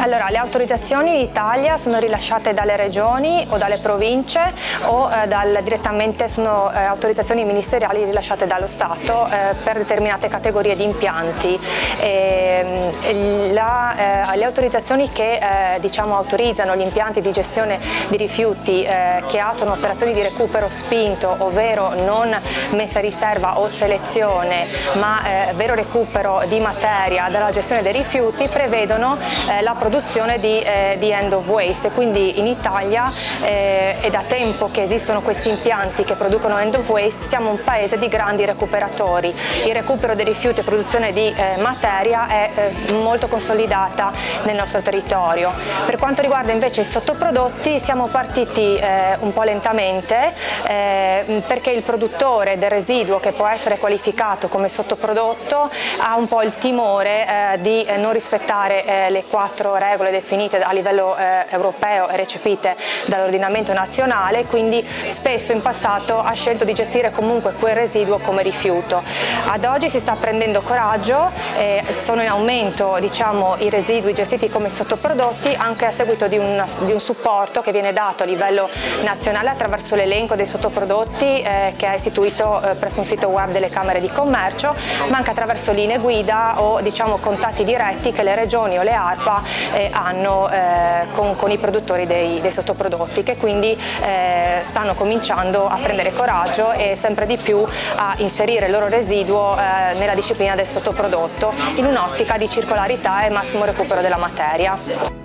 Allora, le autorizzazioni in Italia sono rilasciate dalle regioni o dalle province o direttamente sono autorizzazioni ministeriali rilasciate dallo Stato per determinate categorie di impianti. Le autorizzazioni che autorizzano gli impianti di gestione di rifiuti che attuano operazioni di recupero spinto, ovvero non messa a riserva o selezione, ma vero recupero di materia dalla gestione dei rifiuti, prevedono la produzione di end of waste. Quindi in Italia è da tempo che esistono questi impianti che producono end of waste, siamo un paese di grandi recuperatori. Il recupero dei rifiuti e produzione di materia è molto consolidata nel nostro territorio. Per quanto riguarda invece i sottoprodotti, siamo partiti un po' lentamente perché il produttore del residuo che può essere qualificato come sottoprodotto ha un po' il timore di non rispettare le 4 regole definite a livello europeo e recepite dall'ordinamento nazionale, quindi spesso in passato ha scelto di gestire comunque quel residuo come rifiuto. Ad oggi si sta prendendo coraggio, sono in aumento i residui gestiti come sottoprodotti anche a seguito di un supporto che viene dato a livello nazionale attraverso l'elenco dei sottoprodotti che è istituito presso un sito web delle Camere di Commercio, ma anche attraverso linee guida o contatti diretti che le regioni o le ARPA hanno con i produttori dei sottoprodotti, che quindi stanno cominciando a prendere coraggio e sempre di più a inserire il loro residuo nella disciplina del sottoprodotto in un'ottica di circolarità e massimo recupero della materia.